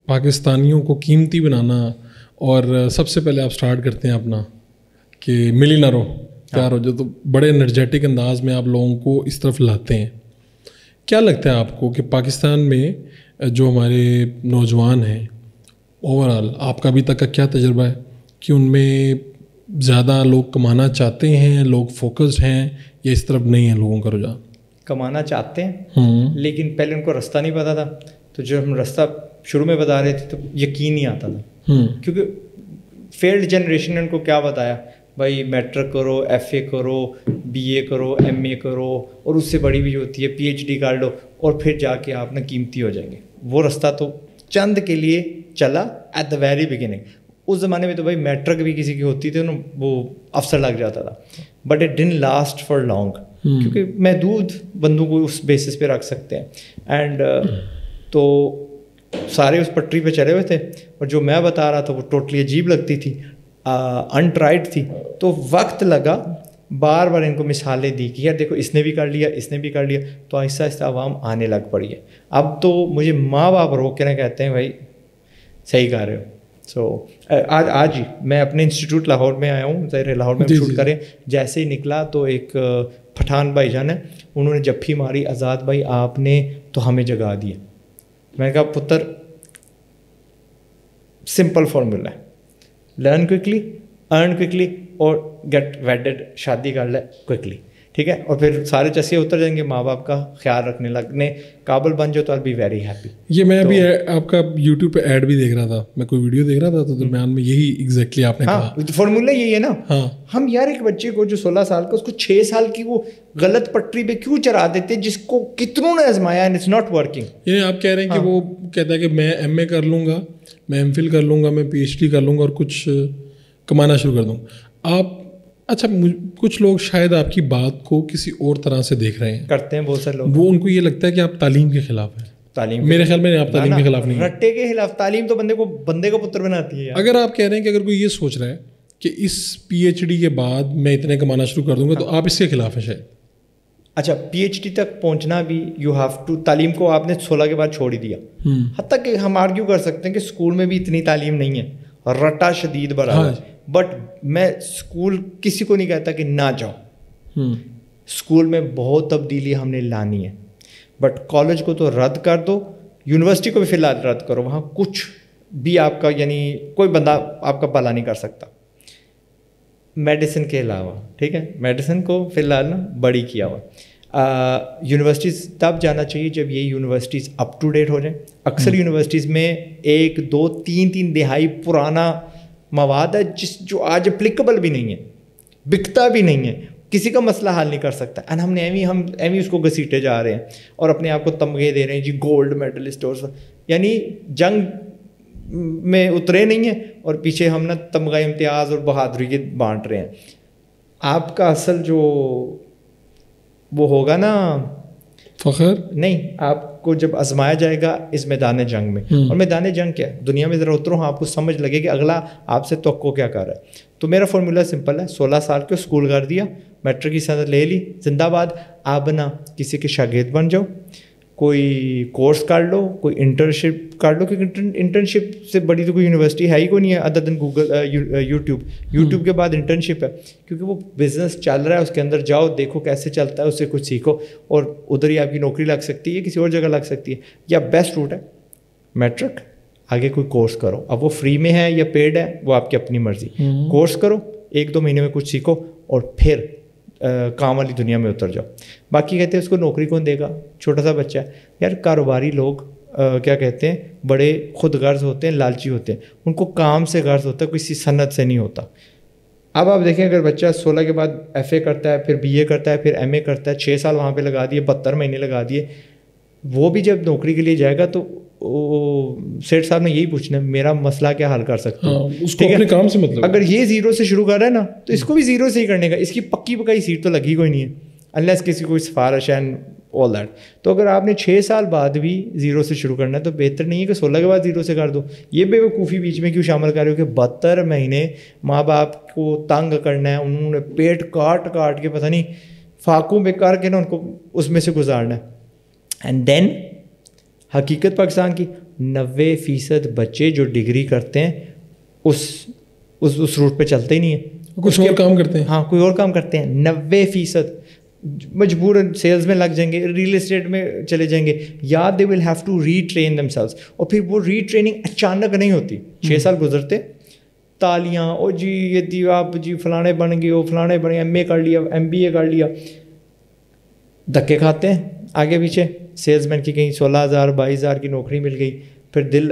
پاکستانیوں کو قیمتی بنانا، اور سب سے پہلے آپ سٹارٹ کرتے ہیں اپنا کہ ملینر ہو، تیار ہو جو، تو بڑے انرجیٹک انداز میں آپ لوگوں کو اس طرف لاتے ہیں. کیا لگتا ہے آپ کو کہ پاکستان میں جو ہمارے نوجوان ہیں اوور آل، آپ کا ابھی تک کا کیا تجربہ ہے کہ ان میں زیادہ لوگ کمانا چاہتے ہیں، لوگ فوکسڈ ہیں، یا اس طرف نہیں ہے لوگوں کا رجحان؟ کمانا چاہتے ہیں لیکن پہلے ان کو رستہ نہیں پتا تھا، تو جب ہم رستہ شروع میں بتا رہے تھے تو یقین نہیں آتا تھا، کیونکہ فیلڈ جنریشن نے ان کو کیا بتایا، بھائی میٹرک کرو، ایف اے کرو، بی اے کرو، ایم اے کرو، اور اس سے بڑی بھی ہوتی ہے پی ایچ ڈی کر لو، اور پھر جا کے آپ نا قیمتی ہو جائیں گے. وہ رستہ تو چند کے لیے چلا ایٹ دا ویری بگننگ. اس زمانے میں تو بھائی میٹرک بھی کسی کی ہوتی تھی نا وہ افسر لگ جاتا تھا، but it didn't last for long, کیونکہ محدود بندوں کو اس بیسس پہ رکھ سکتے ہیں. اینڈ تو سارے اس پٹری پہ چلے ہوئے تھے، اور جو میں بتا رہا تھا وہ ٹوٹلی عجیب لگتی تھی، انٹرائڈ تھی. تو وقت لگا، بار بار ان کو مثالیں دی کہ یار دیکھو اس نے بھی کر لیا، اس نے بھی کر لیا، تو آہستہ آہستہ عوام آنے لگ پڑی ہے. اب تو مجھے ماں باپ روک کے نہ کہتے ہیں بھائی صحیح کہہ رہے ہو. سو آج ہی میں اپنے انسٹیٹیوٹ لاہور میں آیا ہوں، ظاہر لاہور میں شوٹ کریں، جیسے ہی نکلا تو ایک پٹھان بھائی جان ہے، انہوں نے جپھی ماری، آزاد بھائی آپ نے تو ہمیں جگا دیا. میں نے کہا پتر سمپل فارمولا ہے، لرن کوئکلی، ارن کوئکلی، اور گیٹ ویڈڈ، شادی کر لے کوئکلی، ٹھیک ہے، اور پھر سارے چسکے اتر جائیں گے، ماں باپ کا خیال رکھنے لگنے قابل بن جاؤ تو آئی بی ویری ہیپی. یہ میں ابھی آپ کا یوٹیوب پہ ایڈ بھی دیکھ رہا تھا، میں کوئی ویڈیو دیکھ رہا تھا تو درمیان میں یہی ایگزیکٹلی آپ نے کہا. فارمولا یہی ہے نا. ہم یار ایک بچے کو جو 16 سال کا، اس کو 6 سال کی وہ غلط پٹری پہ کیوں چرا دیتے جس کو کتنوں نے آزمایا اینڈ اٹس ناٹ ورکنگ. یعنی آپ کہہ رہے ہیں کہ وہ کہتا ہے کہ میں ایم اے کر لوں گا، میں ایم فل کر لوں گا، میں پی ایچ ڈی کر لوں گا اور کچھ کمانا شروع کر دوں گا. آپ اچھا، کچھ لوگ شاید آپ کی بات کو کسی اور طرح سے دیکھ رہے ہیں، کرتے ہیں بہت سارے لوگ، وہ ان کو یہ لگتا ہے کہ آپ تعلیم کے خلاف ہیں. تعلیم میرے خیال میں آپ تعلیم کے خلاف نہیں ہیں، رٹے کے خلاف. تعلیم تو بندے کو پتر بناتی ہے. اگر آپ کہہ رہے ہیں کہ اگر کوئی یہ سوچ رہا ہے کہ اس پی ایچ ڈی کے بعد میں اتنے کمانا شروع کر دوں گا، تو آپ اس کے خلاف ہیں شاید. اچھا، پی ایچ ڈی تک پہنچنا بھی یو ہیو ٹو، تعلیم کو آپ نے 16 کے بعد چھوڑ ہی دیا. حتیٰ کہ ہم آرگیو کر سکتے ہیں کہ اسکول میں بھی اتنی تعلیم نہیں ہے، رٹا شدید برابر. بٹ میں اسکول کسی کو نہیں کہتا کہ نہ جاؤ، اسکول میں بہت تبدیلی ہم نے لانی ہے، بٹ کالج کو تو رد کر دو، یونیورسٹی کو بھی فی الحال رد کرو، وہاں کچھ بھی آپ کا یعنی کوئی بندہ آپ کا بھلا نہیں کر سکتا میڈیسن کے علاوہ. ٹھیک ہے، میڈیسن کو فی الحال نا بڑی کیا ہوا. یونیورسٹیز تب جانا چاہیے جب یہ یونیورسٹیز اپ ٹو ڈیٹ ہو جائیں. اکثر یونیورسٹیز میں 1 2 3 دہائی پرانا مواد ہے جو آج اپلیکیبل بھی نہیں ہے، بکتا بھی نہیں ہے، کسی کا مسئلہ حل نہیں کر سکتا. اینڈ ہم نے ایویں اس کو گھسیٹے جا رہے ہیں اور اپنے آپ کو تمغے دے رہے ہیں، جی گولڈ میڈلسٹ، اور یعنی جنگ میں اترے نہیں ہیں اور پیچھے ہم نا تمغہ امتیاز اور بہادری کے بانٹ رہے ہیں. آپ کا اصل جو وہ ہوگا نا فخر نہیں، آپ کو جب آزمایا جائے گا اس میدان جنگ میں. اور میدان جنگ کیا ہے؟ دنیا میں ذرا اترو، آپ کو سمجھ لگے کہ اگلا آپ سے توقع کیا کر رہا ہے. تو میرا فارمولا سمپل ہے، 16 سال کے اسکول کر دیا، میٹرک کی سند لے لی، زندہ باد. آپ نا کسی کے شاگرد بن جاؤ، کوئی کورس کر لو، کوئی انٹرنشپ کر لو، کیونکہ انٹرنشپ سے بڑی تو کوئی یونیورسٹی ہے ہی کوئی نہیں ہے ادر دین گوگل یوٹیوب کے بعد انٹرنشپ ہے. کیونکہ وہ بزنس چل رہا ہے، اس کے اندر جاؤ، دیکھو کیسے چلتا ہے، اس سے کچھ سیکھو، اور ادھر ہی آپ کی نوکری لگ سکتی ہے، کسی اور جگہ لگ سکتی ہے. یا بیسٹ روٹ ہے میٹرک، آگے کوئی کورس کرو. اب وہ فری میں ہے یا پیڈ ہے وہ آپ کی اپنی مرضی. کورس کرو، 1 2 مہینے میں کچھ سیکھو، اور پھر کام والی دنیا میں اتر جاؤ. باقی کہتے ہیں اس کو نوکری کون دے گا، چھوٹا سا بچہ ہے. یار کاروباری لوگ کیا کہتے ہیں، بڑے خود غرض ہوتے ہیں، لالچی ہوتے ہیں، ان کو کام سے غرض ہوتا ہے، کسی صنعت سے نہیں ہوتا. اب آپ دیکھیں اگر بچہ 16 کے بعد ایف اے کرتا ہے، پھر بی اے کرتا ہے، پھر ایم اے کرتا ہے، 6 سال وہاں پہ لگا دیے، 72 مہینے لگا دیے، وہ بھی جب نوکری کے لیے جائے گا تو سیٹ صاحب نے یہی پوچھنا ہے میرا مسئلہ کیا حل کر سکتا ہوں. اس کو اپنے کام سے مطلب اگر یہ 0 سے شروع کر رہا ہے نا تو اس کو بھی 0 سے ہی کرنے کا. اس کی پکی پکائی سیٹ تو لگی کوئی نہیں ہے انلیس کسی کوئی سفارش اینڈ آل دیٹ. تو اگر آپ نے 6 سال بعد بھی 0 سے شروع کرنا ہے تو بہتر نہیں ہے کہ 16 کے بعد 0 سے کر دو. یہ بے وقوفی بیچ میں کیوں شامل کر رہے ہو کہ 72 مہینے ماں باپ کو تنگ کرنا ہے، انہوں نے پیٹ کاٹ کے پتہ نہیں فاقوں پہ کر کے نا ان کو اس میں سے گزارنا ہے. اینڈ دین حقیقت پاکستان کی 90% بچے جو ڈگری کرتے ہیں اس روٹ پہ چلتے ہی نہیں ہیں, کچھ اور کام کرتے ہیں. ہاں کوئی اور کام کرتے ہیں. 90% مجبوراً سیلز میں لگ جائیں گے, ریئل اسٹیٹ میں چلے جائیں گے, یا they will have to retrain themselves. اور پھر وہ ری ٹریننگ اچانک نہیں ہوتی, 6 سال گزرتے, تالیاں, او جی یہ تھی آپ جی فلانے بن گئے, وہ فلانے بن گئے, ایم کر لیا, MBA کر لیا, دھکے کھاتے ہیں آگے پیچھے. سیلز مین کی کہیں 16,000 22,000 کی نوکری مل گئی, پھر دل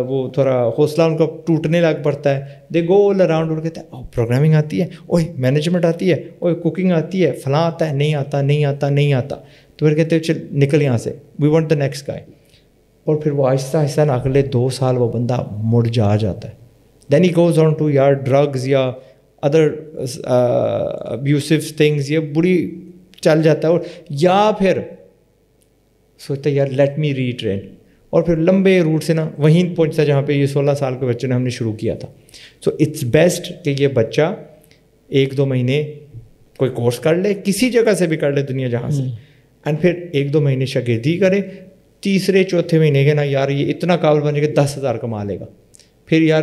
وہ تھوڑا حوصلہ ان کا ٹوٹنے لگ پڑتا ہے. دے گو آل اراؤنڈ اور کہتے ہیں پروگرامنگ آتی ہے, اوہ مینجمنٹ آتی ہے, اوہ کوکنگ آتی ہے, فلاں آتا ہے, نہیں آتا نہیں آتا نہیں آتا. تو پھر کہتے ہیں چل نکل یہاں سے, وی وانٹ دا نیکسٹ گائے. اور پھر وہ آہستہ آہستہ نا اگلے 2 سال وہ بندہ مڑ جاتا ہے. دین ہی گوز آن ٹو یار ڈرگز یا ادر ابیوسو تھنگز, یہ بری چل جاتا ہے. اور یا پھر سوچتا ہے یار لیٹ می ری ٹرین, اور پھر لمبے روٹ سے نا وہیں پہنچتا ہے جہاں پہ یہ 16 سال کے بچے نے ہم نے شروع کیا تھا. سو اٹس بیسٹ کہ یہ بچہ 1-2 مہینے کوئی کورس کر لے, کسی جگہ سے بھی کر لے دنیا جہاں سے, اینڈ پھر 1-2 مہینے شاگردی کرے. 3-4 مہینے کے نا یار یہ اتنا قابل بنے گا 10,000 کما لے گا, پھر یار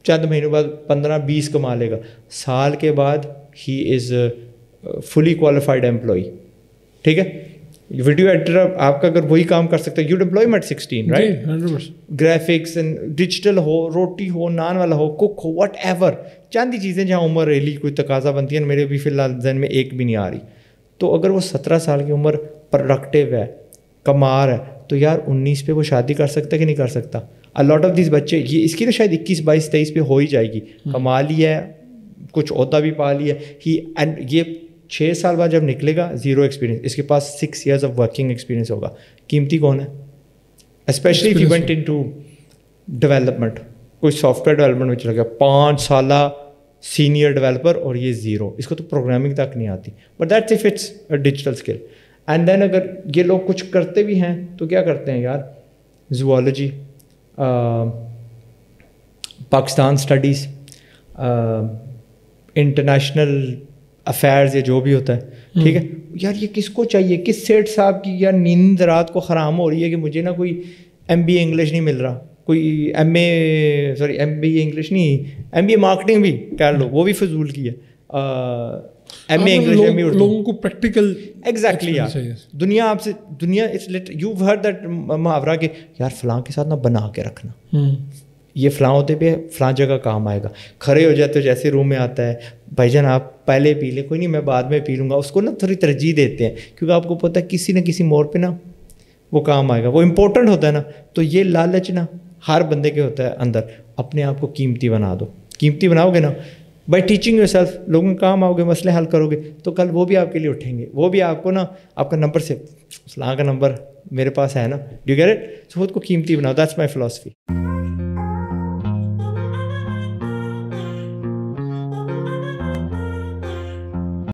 چند مہینوں بعد 15-20 کما لے گا. سال کے بعد ہی از فلی کوالیفائڈ ایمپلائی. ٹھیک ہے, ویڈیو ایڈیٹر آپ کا اگر وہی کام کر سکتا ہے, you deploy 'em at 16 right. Graphics and digital ہو, روٹی ہو, نان والا ہو, کک ہو, واٹ ایور, چند ہی چیزیں جہاں عمر ریلی کوئی تقاضا بنتی ہے. میرے بھی فی الحال ذہن میں ایک بھی نہیں آ رہی. تو اگر وہ 17 سال کی عمر پروڈکٹیو ہے, کما رہا ہے, تو یار 19 پہ وہ شادی کر سکتا ہے کہ نہیں کر سکتا. لاٹ آف دیز بچے, یہ اس کی نا شاید 21, 22, 23 پہ ہو ہی جائے گی, کما لیا ہے, کچھ عہدہ بھی پا لیا ہی, اینڈ یہ 6 سال بعد جب نکلے گا زیرو ایکسپیرینس, اس کے پاس 6 years آف ورکنگ ایکسپیرینس ہوگا. قیمتی کون ہے؟ Especially if you want in to development, کوئی سافٹ ویئر ڈیولپمنٹ میں چلا گیا 5 سالہ سینئر ڈیولپر, اور یہ زیرو, اس کو تو پروگرامنگ تک نہیں آتی. But that's if it's digital skill. And then اگر یہ لوگ کچھ کرتے بھی ہیں تو کیا کرتے ہیں یار, zoology, Pakistan studies, international affairs, یا جو بھی ہوتا ہے. ٹھیک ہے یار, یہ کس کو چاہیے, کس سیٹ صاحب کی یار نیند رات کو حرام ہو رہی ہے کہ مجھے نا کوئی MBA انگلش نہیں مل رہا, کوئی MBA انگلش نہیں, MBA مارکیٹنگ بھی کہہ لو, وہ بھی فضول کی ہے. MA انگلش, لوگوں کو پریکٹیکل ایگزیکٹلی یار. دنیا آپ سے, دنیا یو ہرڈ دیٹ محاورہ کہ یار فلاں کے ساتھ نا بنا کے رکھنا, یہ فلاں ہوتے پہ فلاں جگہ کام آئے گا. کھڑے ہو جاتے ہو جیسے روم میں آتا ہے, بھائی جان آپ پہلے پی لیں, کوئی نہیں میں بعد میں پی لوں گا. اس کو نا تھوڑی ترجیح دیتے ہیں, کیونکہ آپ کو پتہ ہے کسی نہ کسی موڑ پہ نا وہ کام آئے گا, وہ امپورٹنٹ ہوتا ہے نا. تو یہ لالچ نا ہر بندے کے ہوتا ہے اندر. اپنے آپ کو قیمتی بنا دو. قیمتی بناؤ گے نا بائی ٹیچنگ یور سیلف, لوگوں کا کام آؤ گے, مسئلے حل کرو گے, تو کل وہ بھی آپ کے لیے اٹھیں گے. وہ بھی آپ کو نا آپ کا نمبر سے, فلاں کا نمبر میرے پاس ہے نا, ڈو یو گیٹ اٹ. خود کو قیمتی بناؤ. That's my philosophy.